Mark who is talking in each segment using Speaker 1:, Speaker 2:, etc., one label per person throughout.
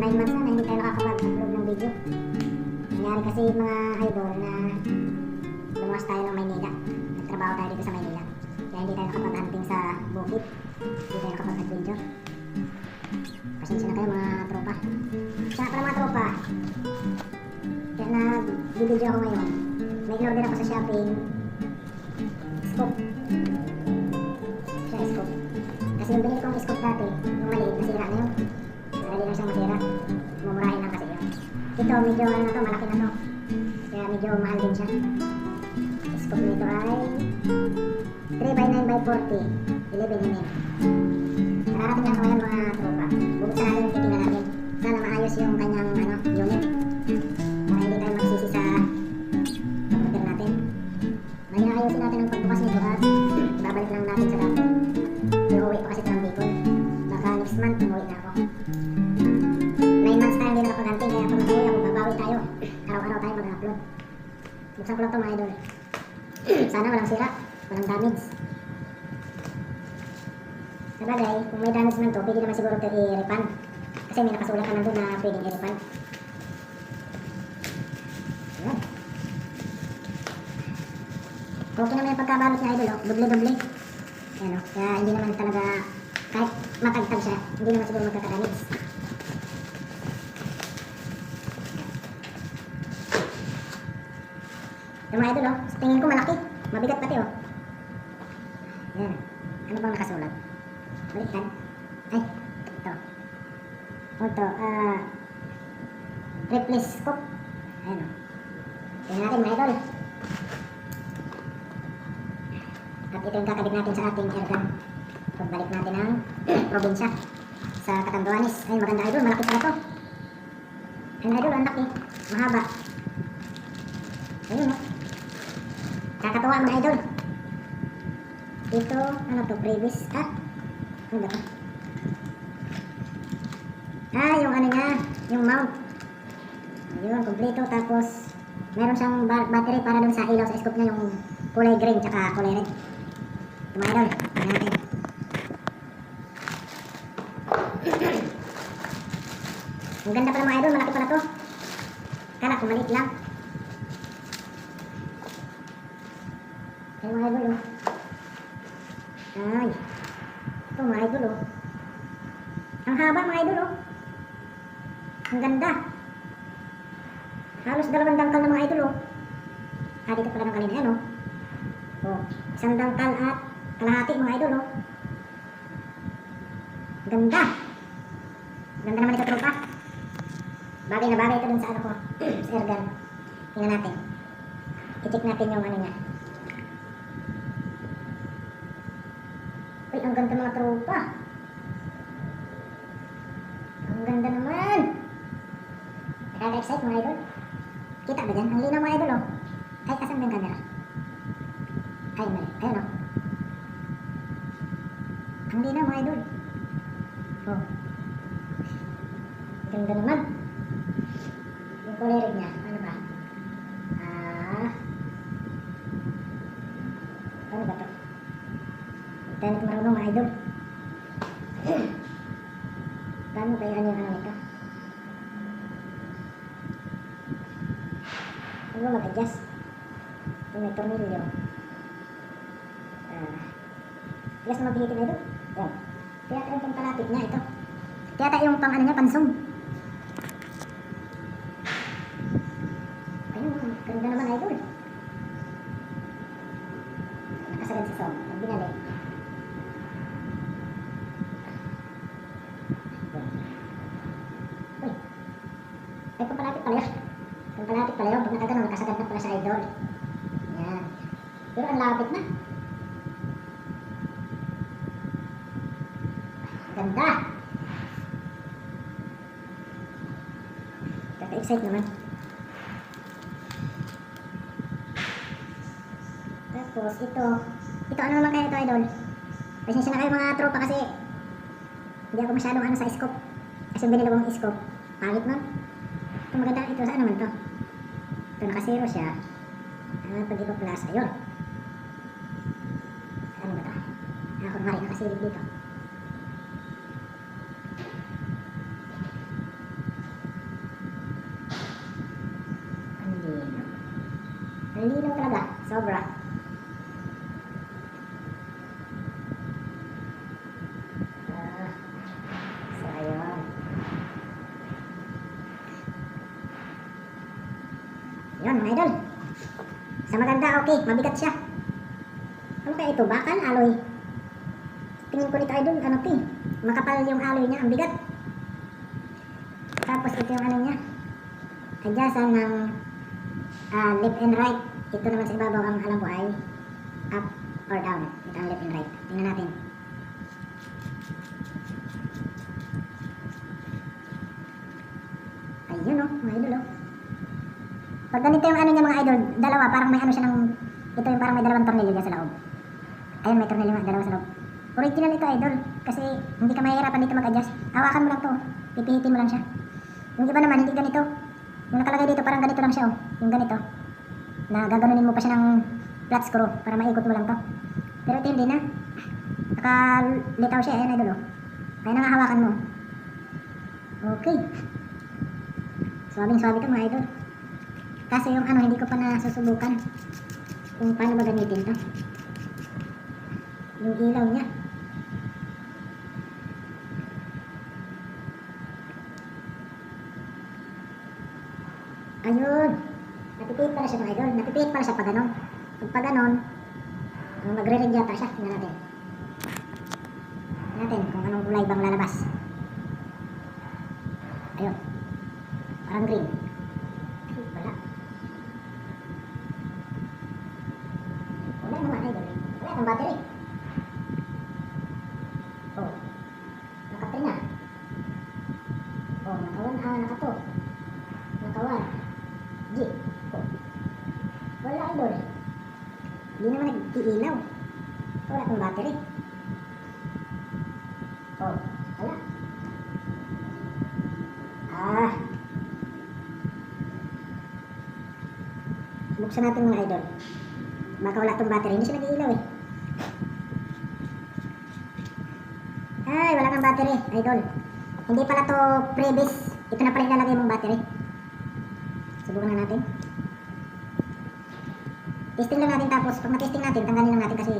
Speaker 1: 9 months na hindi tayo nakakapag-upload ng video. Nangyari kasi mga idol na lumuwas tayo ng Maynila. Nagtrabaho tayo dito sa Maynila. Kaya hindi tayo nakapag-hunting sa bukid. Hindi tayo nakapag-adventure. Pasensya na kayo mga tropa. Kaya pala mga tropa, kaya nag-video ako ngayon. May order ako sa shopping. Scope. Siya scope. Kasi yung binili kong scope dati, yung maliit, nasira na yun. Madali lang siyang masira. Mumurahin lang kasi yun. Ito, medyo ano na to, malaki na to. Kaya medyo mahal din siya. Scope nito ay 3x9x40, 11mm. Nararating lang ko ngayon mga tropa. Bubuksan natin yung titingnan natin. Sana maayos yung kanyang unit. Para hindi tayo magsisi sa computer natin. Ngayon ayusin natin ang pagbukas nito at babalik lang natin sa dati. Uuwi pa kasi ito ng Bicol. Baka next month umuwi na ako. 9 months tayo hindi nakapag-hunting, kaya pag mag-uwi ako, babawi tayo. Araw-araw tayo mag-upload. Buksan ko lang ito mga idol. Sana walang sira, walang damage. Sabagay, kung may damage man to, pwede naman siguro ito i-refund. Kasi may nakasulat naman doon na pwedeng i-refund. Ayan. Okay naman yung pagkabalot niya idol, doble-doble. Ayan o, kaya hindi naman talaga, kahit matagtag siya, hindi naman siguro magkakadamage. Yung mga idol o, tingin ko malaki, mabigat pati o. Ayan, ano bang nakasulat? Baliktad. Ay, ito. Ito, replace scope. Ayan o. Tingnan natin mga idol. At ito yung kakabit natin sa ating airgun. Pagbalik natin ang probinsya sa Catanduanes. Ay, maganda idol, malaki pala ito. Ayun idol, ang laki. Mahaba. Ayun o. Kakatuwa mga idol. Ito, ano to, previous. Ano ba ito? Yung ano niya, yung mount. Ayun, kompleto. Tapos, meron siyang battery para dun sa ilaw sa scope niya, yung kulay green tsaka kulay red. Ito mga idol, tingnan natin. Ang ganda pala mga idol, malaki pala to. Kala ko maliit lang. Ayun mga idol oh. Ay, ito mga idol oh. Ang haba mga idol oh. Ang ganda. Halos 2 dangkal na mga idol oh. Dito pala ng kanina yan oh. Oh, 1 dangkal at kalahati mga idol oh. Ganda. Ganda naman ito tropa. Bagay na bagay ito dun sa ano ko. Sa airgun. Tingnan natin. I-check natin yung ano niya. Uy, ang ganda mga tropa. Ang ganda naman. Nakaka-excite mga idol. Kita ba dyan? Ang linaw mga idol oh. Ay, asan ba yung camera? Ay, mali. Ayun oh. Ang linaw mga idol. Oh. Ganda naman. Yung kulay red niya. Ano ba? Ano ba to? Tayo na marunong mga idol. Paano ba yung ano ito? Ano ba mag-adjust? Kung may tornilyo. Tigas na magpihitin na ito. Yan. Kaya yung pampalapit niya ito. Kaya yung pang ano niya, pansong. Ayun, ganda naman idol. Nakasagad si Som. Binalik. Uy. Ay, pampalapit pala yun. Pampalapit pala yun. Pag nakagano, nakasagad na pala sa idol. Yan. Pero ang lapit na. Ganda. Kaka-excite naman. Tapos ito ano naman kaya ito idol? Pasensya na kayo mga tropa kasi hindi ako masyadong ano sa scope. Kasi binili kong scope. Pangit nun. Ito maganda. Ito saan naman to? Ito naka-zero siya. Pag ipa plus, ayun. Ano ba ito? Kunwari nakasilip dito. mga idol. Sa maganda, okay. Mabigat siya. Ano kaya ito? Bakal? Alloy? Tingin ko nito idol, ano ito eh. Makapal yung alloy niya, ang bigat. Tapos ito yung ano niya. Adjustan ng left and right. Ito naman sa ibabaw ang alam ko ay up or down. Ito ang left and right. Tingnan natin. Ayun o, mga idol o. Pag ganito yung ano niya mga idol, dalawa, parang may ano siya ng, ito yung parang may dalawang tornilyo dyan sa loob. Ayun, may tornilyo nga, dalawa sa loob. Original ito idol, kasi hindi ka mahihirapan dito mag-adjust. Hawakan mo lang to, pipihitin mo lang siya. Yung iba naman, hindi ganito. Yung nakalagay dito, parang ganito lang siya o. Yung ganito. Na gaganunin mo pa siya ng flat screw para maikot mo lang to. Pero ito hindi na. Nakalitaw siya, ayan idol o. Kaya nangahawakan mo. Okay. Swabing-swabe ito mga idol. Kasi yung ano, hindi ko pa nasusubukan kung paano ba gamitin to. Yung ilaw niya. Ayun. Napipihit pala siya mga idol. Napipihit pala siya pag ganon. Pag ganon, magre-red yata siya. Tingnan natin. Tingnan natin kung anong kulay bang lalabas. Ayun. Parang green. Ay, wala. Wala naman idol. Wala ang battery. Oh. Naka-3 na. Oh, naka-1, naka-2. Naka-1. G. Oh. Wala idol. Hindi naman nag-iilaw. Wala akong battery. Oh, wala. Buksan natin mga idol. Baka wala itong battery. Hindi siya nag-iilaw eh. Ay, wala kang battery, idol. Hindi pala to pre-base. Ito na pala ilalagay mong battery. Subukan na natin. Testing lang natin tapos pag na-testing natin, tanggalin lang natin kasi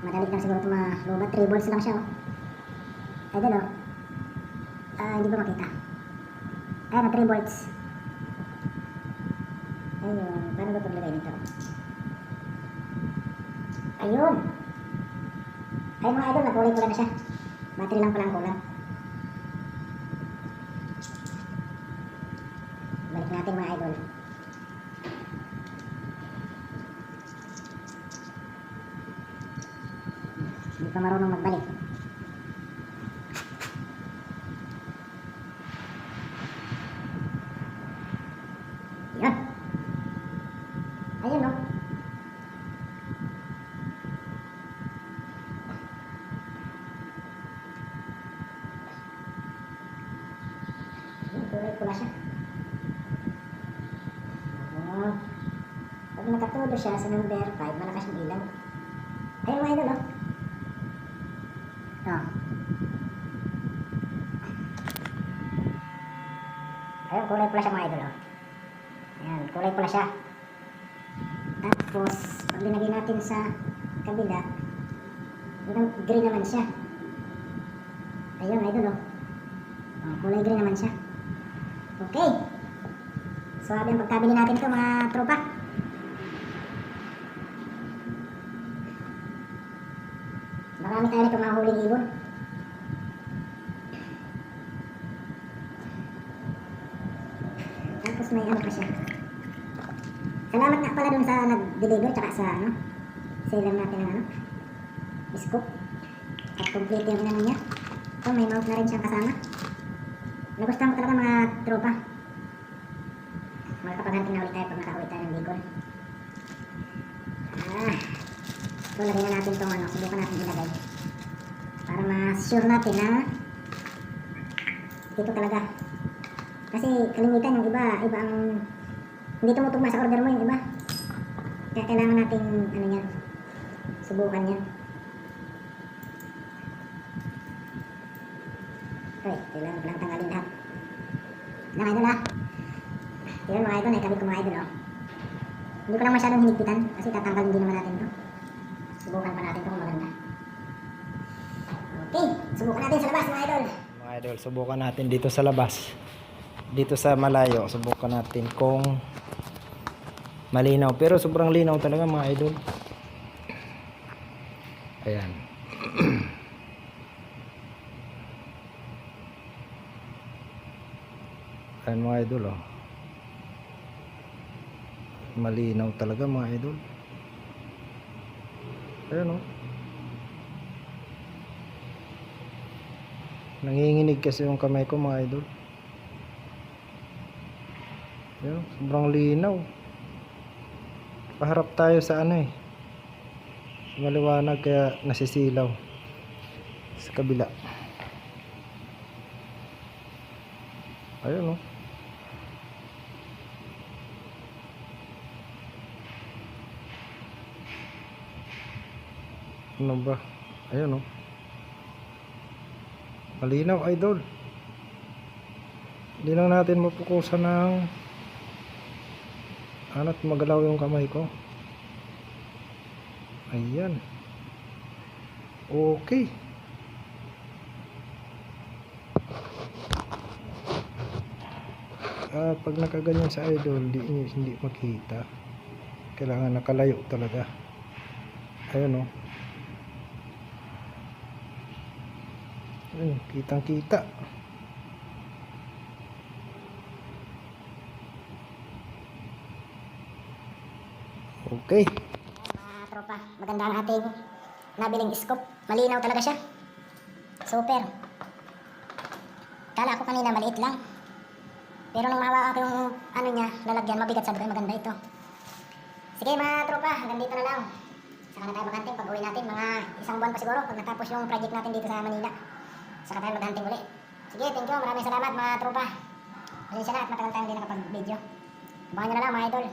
Speaker 1: madali lang siguro ito malubat. 3 volts lang siya oh. Idol oh. Hindi ko makita. Ayan, 3 volts. Ayun, paano ba paglagay nito? Ayun. Ayun mga idol, nagkulay-kulay na siya. Battery lang pala ang kulang. Balik natin mga idol. Hindi pa marunong magbalik. Yan. Ayun no. Kulay pula siya. Oh. Pag nakatudo siya sa number 5, malakas yung ilaw. Ayun mga idol oh. Oh. Ayun, kulay pula siya mga idol oh. Ayan, kulay pula siya. Tapos, pag linagay natin sa kabila, green naman siya. Ayun, idol oh. Oh, kulay green naman siya. Okay. So, ang pagkabili natin ito mga tropa. Marami tayo nito mga huling ibon. Tapos may ano pa siya. Salamat nga pala dun sa nag-deliver tsaka sa ano, seller natin ng ano, scoop. At complete yung ano niya. So may mount na rin siyang kasama. Nagustuhan ko talaga mga tropa. Magkapaghanting na ulit tayo pag nakauwi tayo ng Bicol. So lagay na natin itong ano, subukan natin ilagay. Para ma-sure natin na dito talaga. Kasi kalimitan yung iba ang hindi tumutugma sa order mo yung iba. Kaya kailangan natin ano yan, subukan yan. Okay, kailangan ko lang tanggalin lahat. Mga idol ha. Yan mga idol, naikabit ko mga idol oh. Hindi ko lang masyadong hinigpitan kasi tatanggalin din naman natin ito. Subukan pa natin ito kung maganda. Okay, subukan natin sa labas mga idol.
Speaker 2: Mga idol, subukan natin dito sa labas. Dito sa malayo, subukan natin kung Malinaw, pero sobrang linaw talaga mga idol. Ayan. Ayan mga idol, oh. Malinaw talaga mga idol. Ayan, oh. Nanginginig kasi yung kamay ko mga idol. Ayan, sobrang linaw. Paharap tayo sa ano eh, maliwanag kaya nasisilaw sa kabila. Ayun, oh. Ano ba? Ayun, oh. Malinaw idol. Hindi lang natin mapukusan ng at magalaw yung kamay ko. Ayan. Okay. Pag nakaganyan sa idol, hindi makita. Kailangan nakalayo talaga. Ayun, oh. Ayun, kitang kita. Okay.
Speaker 1: Mga tropa, maganda ang ating nabiling scope. Malinaw talaga siya. Super. Kala ko kanina maliit lang. Pero nung mahawakan ko yung ano niya, lalagyan, mabigat, sabi ko, maganda ito. Sige mga tropa, hanggang dito na lang. Saka na tayo maghanting pag uwi natin. Mga isang buwan pa siguro pag natapos yung project natin dito sa Manila. Saka tayo maghanting uli. Sige, thank you. Maraming salamat mga tropa. Pasensya na at matagal tayong hindi nakapag-video. Abangan nyo na lang mga idol.